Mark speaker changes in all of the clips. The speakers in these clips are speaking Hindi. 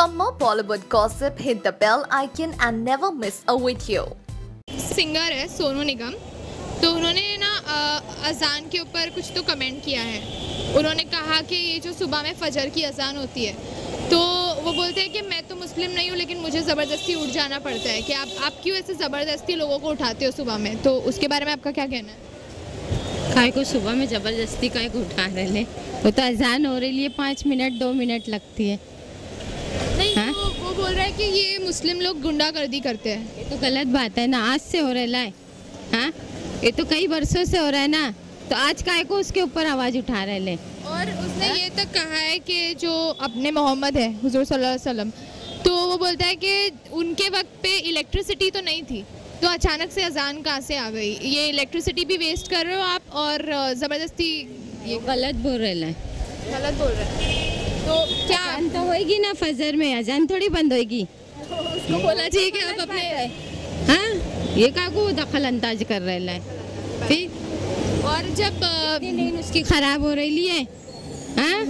Speaker 1: For more Bollywood gossip, hit the bell icon and never miss a video.
Speaker 2: Singer है सोनू निगम, तो उन्होंने ना अजान के ऊपर कुछ तो कमेंट किया है। उन्होंने कहा कि ये जो सुबह में फजर की अजान होती है, तो वो बोलते हैं कि मैं तो मुस्लिम नहीं हूँ लेकिन मुझे ज़बरदस्ती उठ जाना पड़ता है कि आप क्यों ऐसे ज़बरदस्ती लोगों को उठाते हो सुबह में, तो उसके बारे में आपका क्या कहना है?
Speaker 3: काय को सुबह में ज़बरदस्ती काय को उठा रहे ले, वो तो अजान हो रही है, 5 मिनट 2 मिनट लगती है।
Speaker 2: नहीं हाँ? तो वो बोल रहा है कि ये मुस्लिम लोग गुंडागर्दी करते हैं।
Speaker 3: ये तो गलत बात है ना, आज से हो रहा है। हाँ, ये तो कई वर्षों से हो रहा है ना, तो आज काय को उसके ऊपर आवाज़ उठा रहे ले।
Speaker 2: और उसने ये तक कहा है कि जो अपने मोहम्मद है हुजूर सल्लल्लाहु अलैहि वसल्लम, तो वो बोलता है कि उनके वक्त पे इलेक्ट्रिसिटी तो नहीं थी, तो अचानक से अजान कहाँ से आ गई? ये इलेक्ट्रिसिटी भी वेस्ट कर रहे हो आप और ज़बरदस्ती
Speaker 3: ये गलत बोल रहे हैं।
Speaker 2: गलत बोल रहे हैं तो क्या
Speaker 3: अजान तो होएगी ना, फजर में अजान थोड़ी बंद होएगी।
Speaker 2: उसको बोलना चाहिए कि आप अपने
Speaker 3: हाँ, ये का को दखल अंदाज कर रहे हैं। फिर
Speaker 2: और जब
Speaker 3: नींद उसकी खराब हो रही है, हाँ,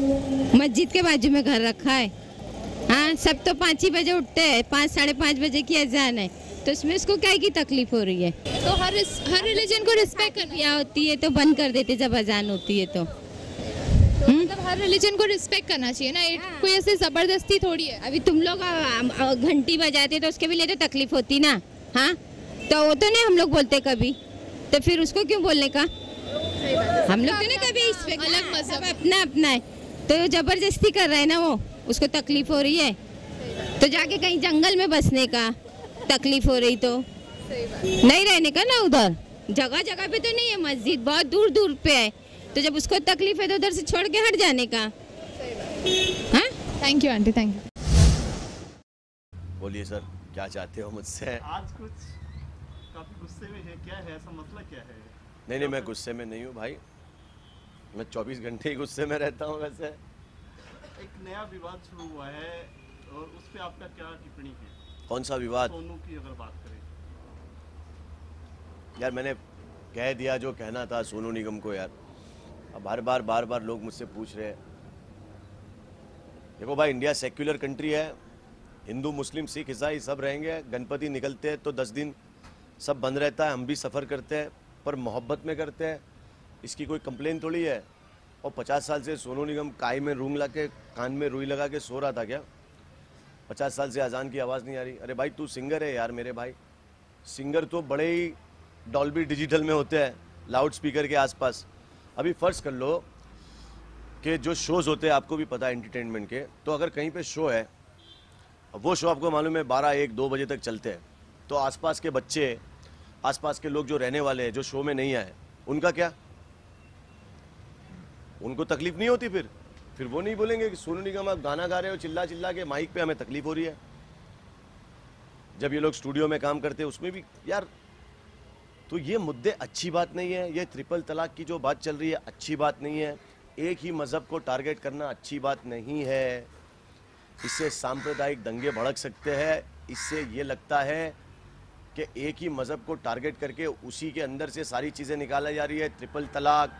Speaker 3: मस्जिद के बाजू में घर रखा है, हाँ, सब तो 5 ही बजे उठते हैं, 5 साढ़े 5 बजे की अजान है, तो उसमें उसको क्या की तकलीफ हो रही है?
Speaker 2: तो हर रिलीजन को रिस्पेक्ट करना
Speaker 3: होती है तो बंद कर देते जब अजान होती है तो
Speaker 2: मतलब हर रिलीजन को रिस्पेक्ट करना चाहिए ना।
Speaker 3: हाँ।
Speaker 2: कोई ऐसे जबरदस्ती थोड़ी है।
Speaker 3: अभी तुम लोग घंटी बजाते तो उसके भी लिए तो तकलीफ होती ना, हाँ, तो वो तो नहीं हम लोग बोलते कभी, तो फिर उसको क्यों बोलने का? हम लोग तो नहीं कभी इस पे
Speaker 2: अलग मजहब
Speaker 3: अपना अपना है, तो जबरदस्ती कर रहा है ना, वो उसको तकलीफ हो रही है, तो जाके कहीं जंगल में बसने का तकलीफ हो रही तो नहीं रहने का ना, उधर जगह जगह पे तो नहीं है, मस्जिद बहुत दूर दूर पे है, तो जब उसको तकलीफ है तो उधर से छोड़ के हट जाने का। हाँ,
Speaker 2: thank you aunty, thank you.
Speaker 4: बोलिए सर, क्या चाहते हो मुझसे?
Speaker 5: आज कुछ काफी गुस्से में है, क्या है, ऐसा मसला क्या है?
Speaker 4: नहीं, मैं गुस्से में नहीं हूँ भाई, मैं 24 घंटे ही गुस्से में रहता हूँ। वैसे
Speaker 5: एक नया विवाद शुरू हुआ है और उस पे आपका क्या टिप्पणी है?
Speaker 4: कौन सा विवाद?
Speaker 5: सोनू की अगर बात करें
Speaker 4: यार, मैंने कह दिया जो कहना था सोनू निगम को यार। अब बार बार लोग मुझसे पूछ रहे हैं। देखो भाई, इंडिया सेक्युलर कंट्री है, हिंदू मुस्लिम सिख ईसाई सब रहेंगे, गणपति निकलते हैं तो 10 दिन सब बंद रहता है, हम भी सफ़र करते हैं पर मोहब्बत में करते हैं, इसकी कोई कंप्लेन थोड़ी है। और 50 साल से सोनू निगम काई में रूंग ला के कान में रुई लगा के सो रहा था क्या? 50 साल से अजान की आवाज़ नहीं आ रही? अरे भाई, तू सिंगर है यार मेरे भाई, सिंगर तो बड़े ही डॉल्बी डिजिटल में होते हैं, लाउड स्पीकर के आसपास। अभी फ़र्ज़ कर लो कि जो शोज़ होते हैं, आपको भी पता है एंटरटेनमेंट के, तो अगर कहीं पे शो है, वो शो आपको मालूम है 12, 1, 2 बजे तक चलते हैं, तो आसपास के बच्चे, आसपास के लोग जो रहने वाले हैं, जो शो में नहीं आए, उनका क्या? उनको तकलीफ नहीं होती? फिर वो नहीं बोलेंगे कि सोनू निगम आप गाना गा रहे हो चिल्ला चिल्ला के माइक पे, हमें तकलीफ हो रही है। जब ये लोग स्टूडियो में काम करते हैं उसमें भी यार, तो ये मुद्दे अच्छी बात नहीं है। ये ट्रिपल तलाक की जो बात चल रही है अच्छी बात नहीं है, एक ही मज़हब को टारगेट करना अच्छी बात नहीं है, इससे सांप्रदायिक दंगे भड़क सकते हैं। इससे ये लगता है कि एक ही मज़हब को टारगेट करके उसी के अंदर से सारी चीज़ें निकाला जा रही है, ट्रिपल तलाक,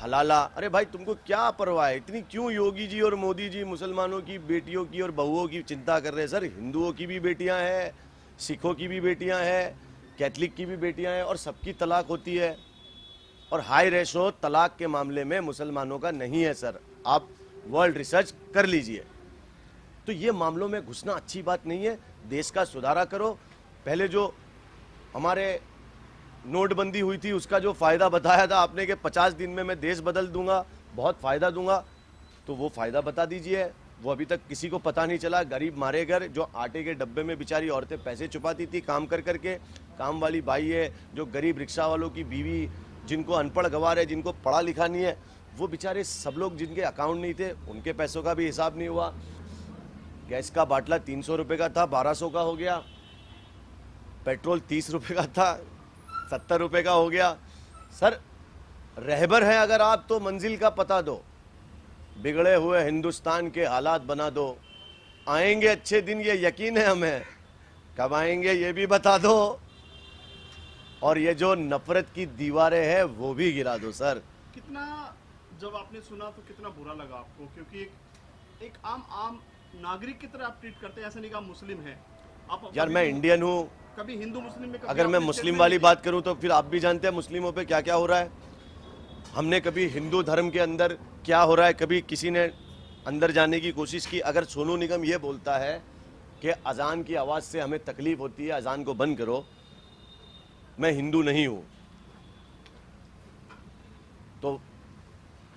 Speaker 4: हलाला। अरे भाई, तुमको क्या परवाह है? इतनी क्यों योगी जी और मोदी जी मुसलमानों की बेटियों की और बहुओं की चिंता कर रहे हैं? सर, हिंदुओं की भी बेटियां हैं, सिखों की भी बेटियां हैं, कैथलिक की भी बेटियां हैं, और सबकी तलाक होती है। और हाई रेशो तलाक के मामले में मुसलमानों का नहीं है सर, आप वर्ल्ड रिसर्च कर लीजिए। तो ये मामलों में घुसना अच्छी बात नहीं है, देश का सुधारा करो। पहले जो हमारे नोटबंदी हुई थी उसका जो फ़ायदा बताया था आपने कि 50 दिन में मैं देश बदल दूंगा, बहुत फ़ायदा दूंगा, तो वो फ़ायदा बता दीजिए। वो अभी तक किसी को पता नहीं चला। गरीब मारे घर, जो आटे के डब्बे में बेचारी औरतें पैसे छुपाती थी काम कर करके, काम वाली बाई है, जो गरीब रिक्शा वालों की बीवी, जिनको अनपढ़ गवार है, जिनको पढ़ा लिखा नहीं है, वो बेचारे सब लोग जिनके अकाउंट नहीं थे, उनके पैसों का भी हिसाब नहीं हुआ। गैस का बाटला 300 रुपये का था, 1200 का हो गया। पेट्रोल 30 रुपये का था, 70 रुपये का हो गया। सर, रहबर है अगर आप तो मंजिल का पता दो, बिगड़े हुए हिंदुस्तान के हालात बना दो। आएंगे अच्छे दिन, ये यकीन है हमें, कब आएंगे ये भी बता दो, और ये जो नफरत की दीवारें हैं वो भी गिरा दो। सर,
Speaker 5: कितना जब आपने सुना तो कितना बुरा लगा आपको? क्योंकि एक आम नागरिक की तरह आप ट्रीट करते हैं, ऐसा नहीं कि आप मुस्लिम हैं। आप
Speaker 4: यार मैं इंडियन हूँ,
Speaker 5: कभी हिंदू मुस्लिम में
Speaker 4: अगर मैं मुस्लिम वाली बात करूँ तो फिर आप भी जानते हैं मुस्लिमों पे क्या क्या हो रहा है। हमने कभी हिंदू धर्म के अंदर क्या हो रहा है, कभी किसी ने अंदर जाने की कोशिश की। अगर सोनू निगम ये बोलता है कि अजान की आवाज़ से हमें तकलीफ होती है, अजान को बंद करो, मैं हिंदू नहीं हूँ, तो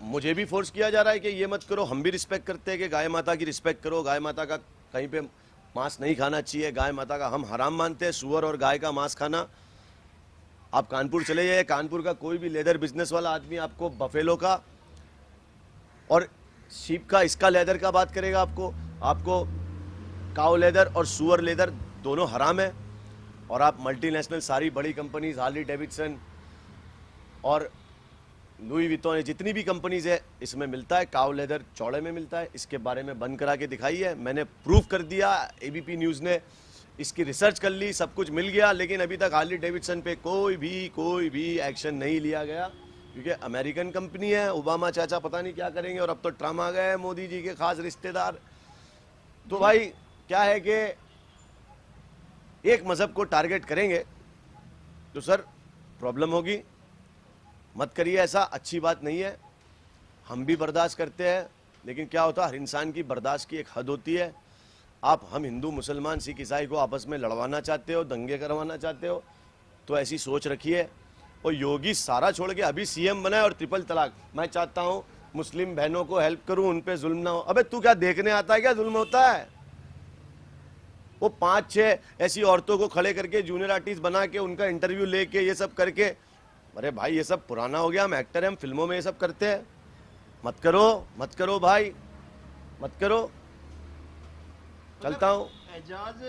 Speaker 4: मुझे भी फोर्स किया जा रहा है कि ये मत करो। हम भी रिस्पेक्ट करते हैं कि गाय माता की रिस्पेक्ट करो, गाय माता का कहीं पे मांस नहीं खाना चाहिए, गाय माता का हम हराम मानते हैं, सुअर और गाय का मांस खाना। आप कानपुर चले जाइए, कानपुर का कोई भी लेदर बिजनेस वाला आदमी आपको बफेलो का और शीप का, इसका लेदर का बात करेगा। आपको काउ लेदर और सुअर लेदर दोनों हराम है। और आप मल्टीनेशनल सारी बड़ी कंपनीज, हार्ली डेविडसन और लुई विटॉन, जितनी भी कंपनीज है, इसमें मिलता है काउ लेदर, चौड़े में मिलता है। इसके बारे में बंद करा के दिखाई है, मैंने प्रूफ कर दिया, एबीपी न्यूज़ ने इसकी रिसर्च कर ली, सब कुछ मिल गया। लेकिन अभी तक हार्ली डेविडसन पे कोई भी एक्शन नहीं लिया गया, क्योंकि अमेरिकन कंपनी है। ओबामा चाचा पता नहीं क्या करेंगे, और अब तो ट्रम्प आ गए हैं, मोदी जी के खास रिश्तेदार। तो भाई क्या है कि एक मजहब को टारगेट करेंगे तो सर प्रॉब्लम होगी। मत करिए ऐसा, अच्छी बात नहीं है। हम भी बर्दाश्त करते हैं, लेकिन क्या होता है, हर इंसान की बर्दाश्त की एक हद होती है। हम हिंदू मुसलमान सिख ईसाई को आपस में लड़वाना चाहते हो, दंगे करवाना चाहते हो, तो ऐसी सोच रखिए। और योगी सारा छोड़ के अभी सीएम बना है और ट्रिपल तलाक। मैं चाहता हूँ मुस्लिम बहनों को हेल्प करूँ, उन पे जुल्म ना हो। अबे तू क्या देखने आता है, क्या जुल्म होता है? वो 5-6 ऐसी औरतों को खड़े करके जूनियर आर्टिस्ट बना के उनका इंटरव्यू लेके ये सब करके, अरे भाई ये सब पुराना हो गया। हम एक्टर हैं, हम फिल्मों में ये सब करते हैं। मत करो भाई, मत करो। चलता हूँ।
Speaker 5: एजाज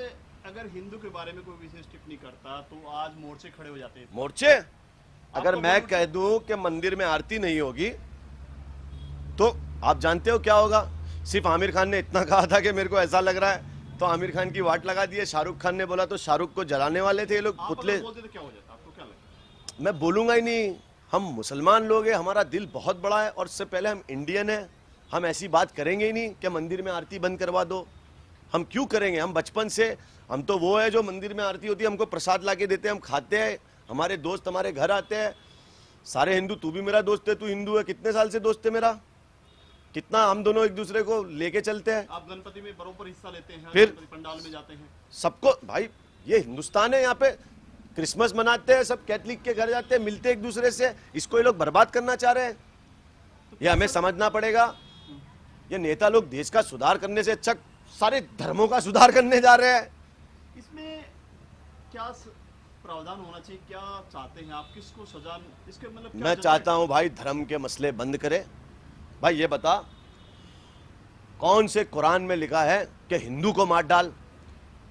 Speaker 5: अगर हिंदू के बारे में कोई विशेष टिप्पणी करता तो आज मोर्चे खड़े हो जाते हैं।
Speaker 4: मोर्चे? अगर मैं कह दूं कि मंदिर में आरती नहीं होगी तो आप जानते हो क्या होगा। सिर्फ आमिर खान ने इतना कहा था कि मेरे को ऐसा लग रहा है, तो आमिर खान की वाट लगा दी है। शाहरुख खान ने बोला तो शाहरुख को जलाने वाले थे ये लोग, पुतले।
Speaker 5: बोलते तो क्या हो जाता, आपको क्या लगता है?
Speaker 4: मैं बोलूंगा ही नहीं। हम मुसलमान लोग हैं, हमारा दिल बहुत बड़ा है, और उससे पहले हम इंडियन हैं। हम ऐसी बात करेंगे ही नहीं कि मंदिर में आरती बंद करवा दो। हम क्यों करेंगे? हम बचपन से, हम तो वो है जो मंदिर में आरती होती है हमको प्रसाद ला के देते हैं, हम खाते हैं। हमारे दोस्त हमारे घर आते हैं, सारे हिंदू। तू भी मेरा दोस्त है, तू हिंदू है, कितने साल से दोस्त है मेरा, कितना हम दोनों एक दूसरे को लेके चलते हैं।
Speaker 5: आप गणपति में बरोबर हिस्सा लेते हैं,
Speaker 4: फिर
Speaker 5: पंडाल में जाते हैं।
Speaker 4: सबको भाई, ये हिंदुस्तान है, यहाँ पे क्रिसमस मनाते हैं, सब कैथलिक के घर जाते हैं, मिलते हैं एक दूसरे से। इसको ये लोग बर्बाद करना चाह रहे हैं, ये हमें समझना पड़ेगा। ये नेता लोग देश का सुधार करने से अच्छा सारे धर्मों का सुधार करने जा रहे हैं।
Speaker 5: इसमें क्या प्रावधान होना चाहिए, क्या चाहते हैं आप, किसको सजा, इसके मतलब
Speaker 4: मैं चाहता हूं भाई धर्म के मसले बंद करे। भाई ये बता, कौन से कुरान में लिखा है कि हिंदू को मार डाल,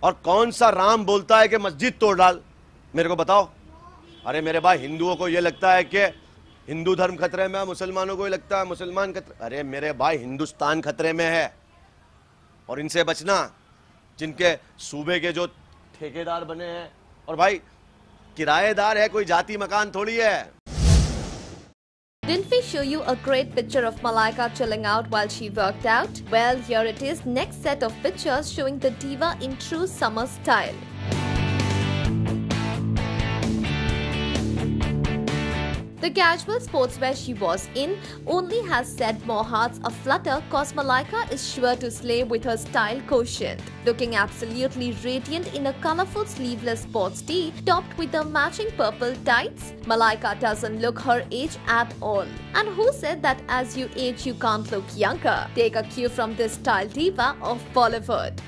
Speaker 4: और कौन सा राम बोलता है कि मस्जिद तोड़ डाल? मेरे को बताओ। अरे मेरे भाई, हिंदुओं को ये लगता है कि हिंदू धर्म खतरे में है, मुसलमानों को ये लगता है मुसलमान खतरे। अरे मेरे भाई, हिंदुस्तान खतरे में है, और इनसे बचना, जिनके सूबे के जो ठेकेदार बने हैं। और भाई किराएदार है, कोई जाति मकान थोड़ी है।
Speaker 1: Didn't we show you a great picture of Malaika chilling out while she worked out? Well, here it is, next set of pictures showing the diva in true summer style. The casual sportswear she was in only has set more hearts aflutter cause Malaika is sure to slay with her style quotient. Looking absolutely radiant in a colorful sleeveless sports tee topped with the matching purple tights, Malaika doesn't look her age at all. And who said that as you age you can't look younger? Take a cue from this style diva of Bollywood.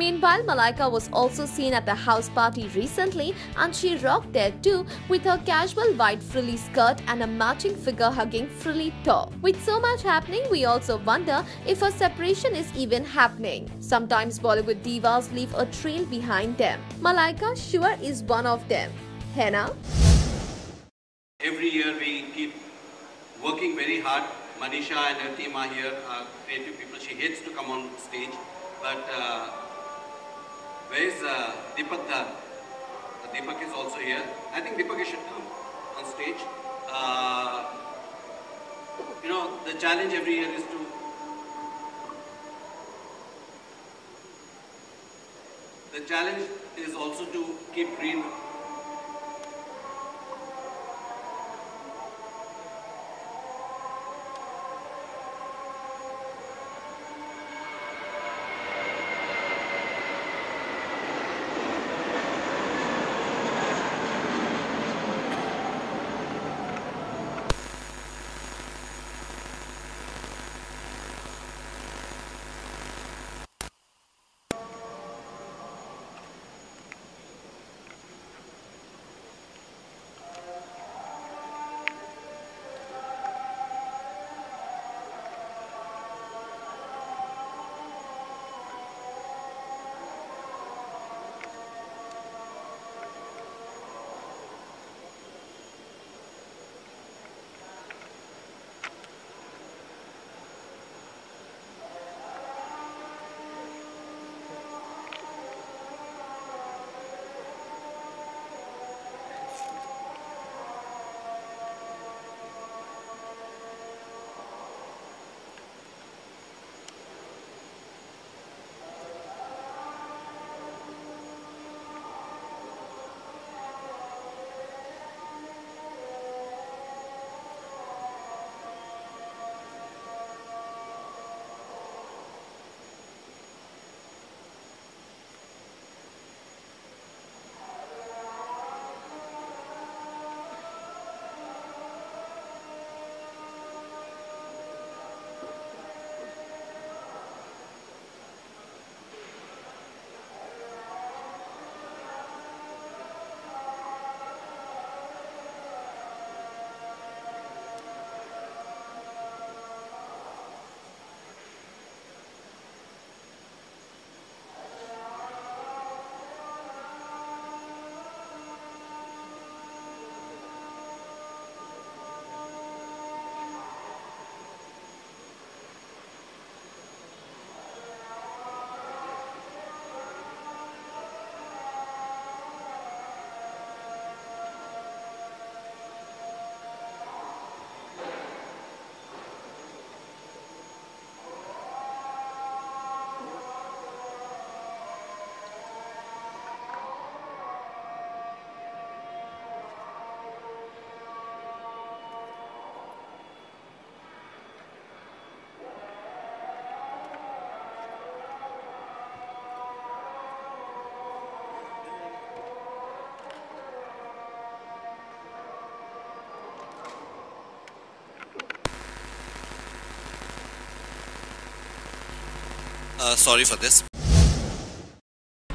Speaker 1: Meanwhile, Malaika was also seen at a house party recently and she rocked there too with her casual white frilly skirt and a matching figure-hugging frilly top. With so much happening, we also wonder if a separation is even happening. Sometimes Bollywood divas leave a trail behind them. Malaika sure is one of them. है ना?
Speaker 6: Every year we keep working very hard. Manisha and her team are here, creative people. She hates to come on stage, but where is Deepak Dhar? Deepak is also here. I think Deepak should come on stage. the challenge every year is to the challenge is also to keep green.
Speaker 7: Sorry for this.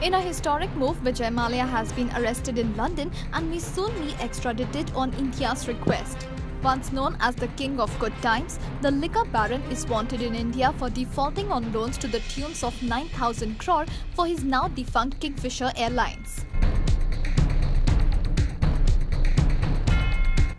Speaker 1: In a historic move, Vijay Mallya has been arrested in London and may soon be extradited on India's request. Once known as the King of Good Times, the liquor baron is wanted in India for defaulting on loans to the tunes of 9,000 crore for his now defunct Kingfisher Airlines.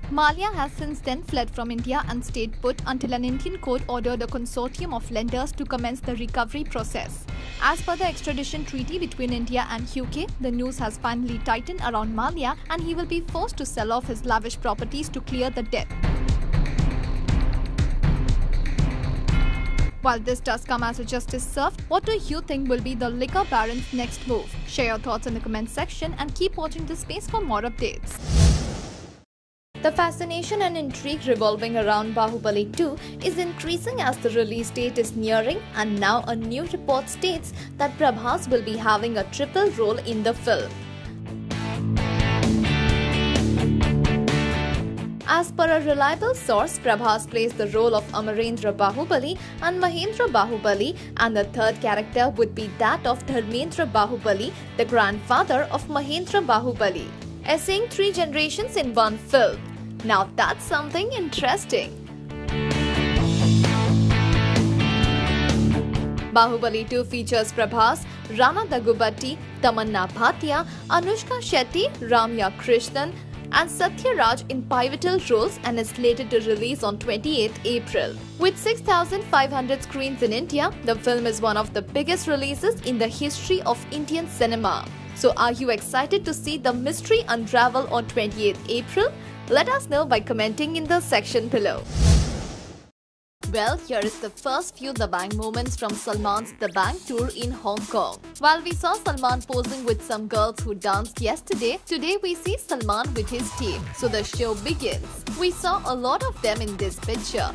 Speaker 1: Mallya has since then fled from India and stayed put until an Indian court ordered a consortium of lenders to commence the recovery process. As per the extradition treaty between India and UK, the noose has finally tightened around Mallya and he will be forced to sell off his lavish properties to clear the debt. While this does come as a justice served, what do you think will be the liquor baron's next move? Share your thoughts in the comment section and keep watching this space for more updates. The fascination and intrigue revolving around Bahubali 2 is increasing as the release date is nearing, and now a new report states that Prabhas will be having a triple role in the film. As per a reliable source, Prabhas plays the role of Amarendra Bahubali and Mahendra Bahubali, and the third character would be that of Dharmendra Bahubali, the grandfather of Mahendra Bahubali, essaying 3 generations in one film. Now that's something interesting. Bahubali 2 features Prabhas, Rana Daggubati, Tamanna Bhatia, Anushka Shetty, Ramya Krishnan and Satya Raj in pivotal roles and is slated to release on 28th April. With 6,500 screens in India, the film is one of the biggest releases in the history of Indian cinema. So are you excited to see the mystery unravel on 28th April? Let us know by commenting in the section below. Well, here is the first few Dabangg moments from Salman's Dabangg tour in Hong Kong. While we saw Salman posing with some girls who danced yesterday, today we see Salman with his team. So the show begins. We saw a lot of them in this picture.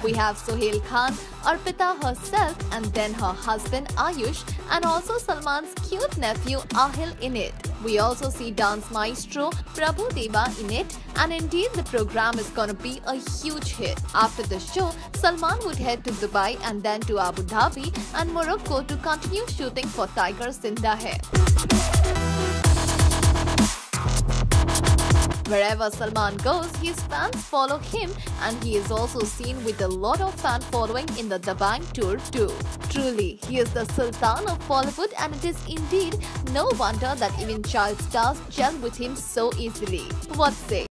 Speaker 1: We have Sohail Khan, Arpita herself, and then her husband Ayush, and also Salman's cute nephew Ahil in it. We also see dance maestro Prabhu Deva in it, and indeed the program is gonna be a huge hit. After the show, Salman would head to Dubai and then to Abu Dhabi and Morocco to continue shooting for Tiger Zinda Hai. Wherever Salman goes, his fans follow him, and he is also seen with a lot of fan following in the Dabangg tour too. Truly, he is the Sultan of Bollywood, and it is indeed no wonder that even child stars gel with him so easily. What say?